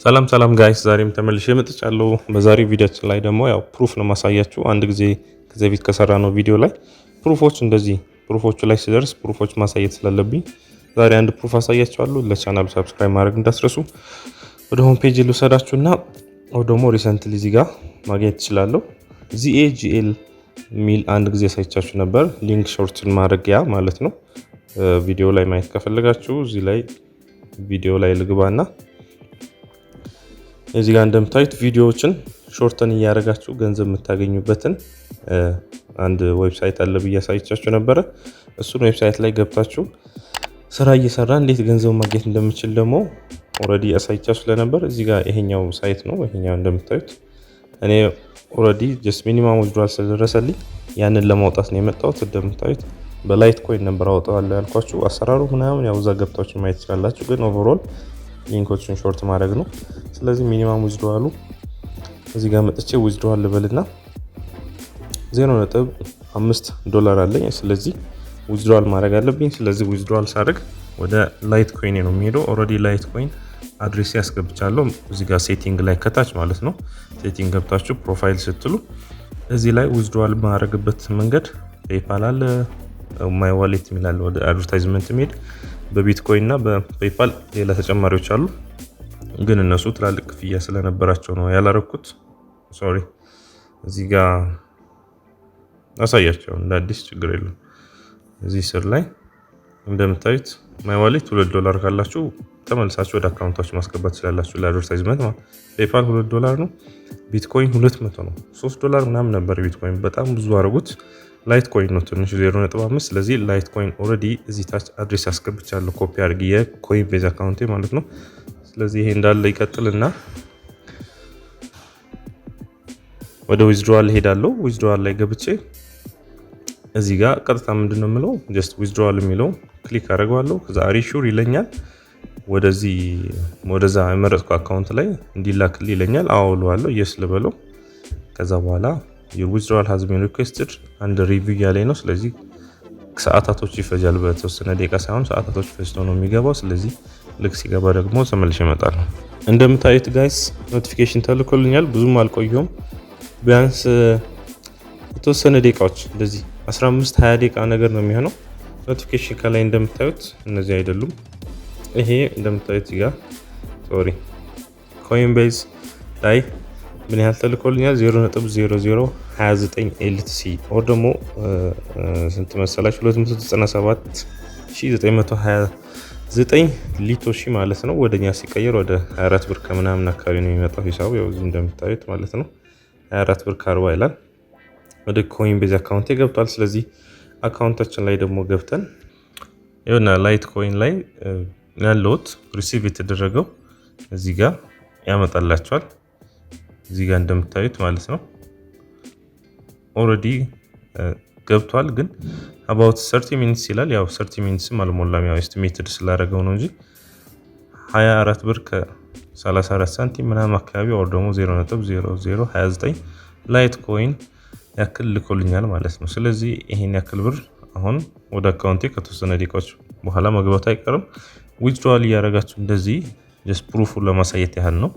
ሰላም ጋይስ ዛሬም ተመልሼ መጥቻለሁ። በዛሬው ቪዲዮአችን ላይ ደግሞ ያው ፕሩፍ ነው ማሳያችሁ። አንድ ጊዜ ከዚህ በፊት ከሰራነው ቪዲዮ ላይ ፕሩፎች እንደዚህ ፕሩፎቹ ላይ ሲደርስ ፕሩፎች ማሳየት ስላለብኝ ዛሬ አንድ ፕሩፍ አሳያችኋለሁ። ለቻናሉ ሰብስክራይብ ማድረግ እንዳትረሱ። ወደ ሆም ፔጅ ልውሰዳችሁና ወይ ደግሞ ሪሰንትሊ እዚህ ጋር ማግኘት ትችላለሁ። ZAGL ሚል አንድ ጊዜ ሳይቻችሁ ነበር። ሊንክ ሾርትን ማድረጊያ ማለት ነው። ቪዲዮ ላይ ማየት ከፈለጋችሁ እዚህ ላይ ቪዲዮ ላይ ልግባና እዚህ ጋር እንደምታዩት ቪዲዮዎችን ሾርተን እያደረጋችሁ ገንዘብ የምታገኙበትን አንድ ዌብሳይት አለ ብዬ አሳይቻችሁ ነበር። እሱን ዌብሳይት ላይ ገብታችሁ ስራ እየሰራ እንዴት ገንዘብ ማግኘት እንደምችል ደግሞ ኦሬዲ አሳይቻችሁ ስለነበር እዚህ ጋር ይሄኛው ሳይት ነው። ይሄኛው እንደምታዩት እኔ ኦሬዲ ጀስት ሚኒመም ዊዝድራል ስለደረሰልኝ ያንን ለማውጣት ነው የመጣሁት። እንደምታዩት በላይት ኮይን ነበር አውጣዋለሁ ያልኳችሁ። አሰራሩ ምናምን ያው እዛ ገብታችሁ ማየት ትችላላችሁ። ግን ኦቨርኦል ሊንኮችን ሾርት ማድረግ ነው። ስለዚህ ሚኒመም ዊዝድራሉ እዚህ ጋር መጥቼ ዊዝድራል ልበልና $0.5 አለኝ። ስለዚህ ዊዝድራል ማድረግ አለብኝ። ስለዚህ ዊዝድራል ሳደርግ ወደ ላይት ኮይን ነው የሚሄደው። ኦሬዲ ላይት ኮይን አድሬስ ያስገብቻለሁ እዚህ ጋር ሴቲንግ ላይ ከታች ማለት ነው። ሴቲንግ ገብታችሁ ፕሮፋይል ስትሉ እዚህ ላይ ዊዝድራል ማድረግበት መንገድ ፔይፓል አለ፣ ማይ ዋሌት የሚላል ወደ አድቨርታይዝመንት የሚሄድ በቢትኮይን እና በፔይፓል ሌላ ተጨማሪዎች አሉ። ግን እነሱ ትላልቅ ክፍያ ስለነበራቸው ነው ያላረኩት። ሶሪ እዚህ ጋር አሳያቸው እንደ አዲስ ችግር የለም። እዚህ ስር ላይ እንደምታዩት ማይ ዋሌት $2 ካላችሁ ተመልሳችሁ ወደ አካውንታችሁ ማስገባት ትችላላችሁ ለአድቨርታይዝመንት ማለት። ፔይፓል $2 ነው። ቢትኮይን 200 ነው። $3 ምናምን ነበር ቢትኮይን። በጣም ብዙ አረጉት። ላይት ኮይን ነው ትንሽ 0.5። ስለዚህ ላይት ኮይን ኦሬዲ እዚህ ታች አድሬስ አስገብቻለሁ ኮፒ አድርጌ የኮይን ቤዝ አካውንቴ ማለት ነው። ስለዚህ ይሄ እንዳለ ይቀጥልና ወደ ዊዝድራዋል ሄዳለሁ። ዊዝድራዋል ላይ ገብቼ እዚህ ጋር ቀጥታ ምንድነው የምለው ጀስት ዊዝድራዋል የሚለው ክሊክ አደርገዋለሁ። ከዛ ሪሹር ይለኛል። ወደዛ የመረጥኩ አካውንት ላይ እንዲላክልኝ ይለኛል። አውለዋለሁ የስ ልበለው። ከዛ በኋላ your withdrawal has been requested and review ያለኝ ነው። ስለዚህ ሰዓታቶች ይፈጃል። በተወሰነ ደቂቃ ሳይሆን ሰዓታቶች ፈጅቶ ነው የሚገባው። ስለዚህ ልክ ሲገባ ደግሞ ተመልሼ እመጣለሁ። እንደምታዩት ጋይስ ኖቲፊኬሽን ተልኮልኛል። ብዙም አልቆየሁም። ቢያንስ የተወሰነ ደቂቃዎች እንደዚህ 15-20 ደቂቃ ነገር ነው የሚሆነው። ኖቲፊኬሽን ከላይ እንደምታዩት እነዚህ አይደሉም። ይሄ እንደምታዩት ይጋ ሶሪ ኮይን ቤዝ ላይ ምን ያህል ተልኮልኛል? 0.0029 LTC ኦር ደግሞ ስንት መሰላችሁ? 297929 ሊቶሺ ማለት ነው። ወደኛ ሲቀየር ወደ 24 ብር ከምናምን አካባቢ ነው የሚመጣው ሂሳቡ። ያው እዚህ እንደምታዩት ማለት ነው 24 ብር ከ40 ይላል። ወደ ኮይን ቤዝ አካውንት ገብቷል። ስለዚህ አካውንታችን ላይ ደግሞ ገብተን ይኸውና ላይት ኮይን ላይ ያለውት ሪሲቭ የተደረገው እዚህ ጋር ያመጣላችኋል። እዚህ ጋር እንደምታዩት ማለት ነው ኦሬዲ ገብቷል። ግን about 30 ሚኒትስ ይላል። ያው 30 ሚኒትስም አልሞላም። ያው ኤስቲሜትድ ስላደረገው ነው እንጂ 24 ብር ከ34 ሳንቲም ምናምን አካባቢ ወር ደግሞ 0.0029 ላይት ኮይን ያክል ልኮልኛል ማለት ነው። ስለዚህ ይሄን ያክል ብር አሁን ወደ አካውንቴ ከተወሰነ ደቂቃዎች በኋላ መግባቱ አይቀርም። ዊዝድራል ያደረጋችሁ እንደዚህ ጀስት ፕሩፉን ለማሳየት ያህል ነው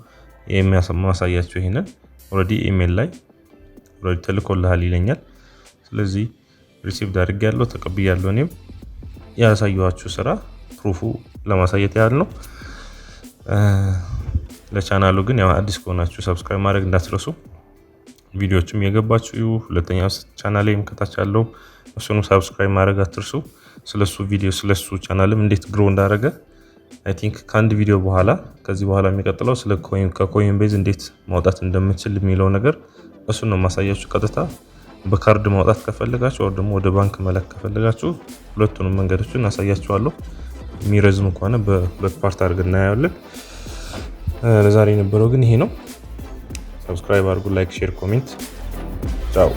የሚያሳያችሁ። ይሄንን ኦሬዲ ኢሜል ላይ ኦሬዲ ተልኮልሃል ይለኛል። ስለዚህ ሪሲቭድ አድርጌያለሁ፣ ተቀብያለሁ። እኔም ያሳየኋችሁ ስራ ፕሩፉ ለማሳየት ያህል ነው። ለቻናሉ ግን ያው አዲስ ከሆናችሁ ሰብስክራይብ ማድረግ እንዳትረሱ። ቪዲዮዎችም የገባችሁ ሁለተኛው ቻናሌም ከታች ያለው እሱኑ ሰብስክራይብ ማድረግ አትርሱ። ስለሱ ቪዲዮ ስለሱ ቻናልም እንዴት ግሮ እንዳደረገ አይ ቲንክ ከአንድ ቪዲዮ በኋላ ከዚህ በኋላ የሚቀጥለው ስለ ከኮይን ቤዝ እንዴት ማውጣት እንደምችል የሚለው ነገር እሱን ነው ማሳያችሁ። ቀጥታ በካርድ ማውጣት ከፈለጋችሁ ወይ ደግሞ ወደ ባንክ መላክ ከፈለጋችሁ ሁለቱንም መንገዶችን አሳያችኋለሁ። የሚረዝም ከሆነ በፓርት አድርገን እናያለን። ለዛሬ የነበረው ግን ይሄ ነው። ሰብስክራይብ አድርጉ፣ ላይክ፣ ሼር፣ ኮሜንት። ቻው።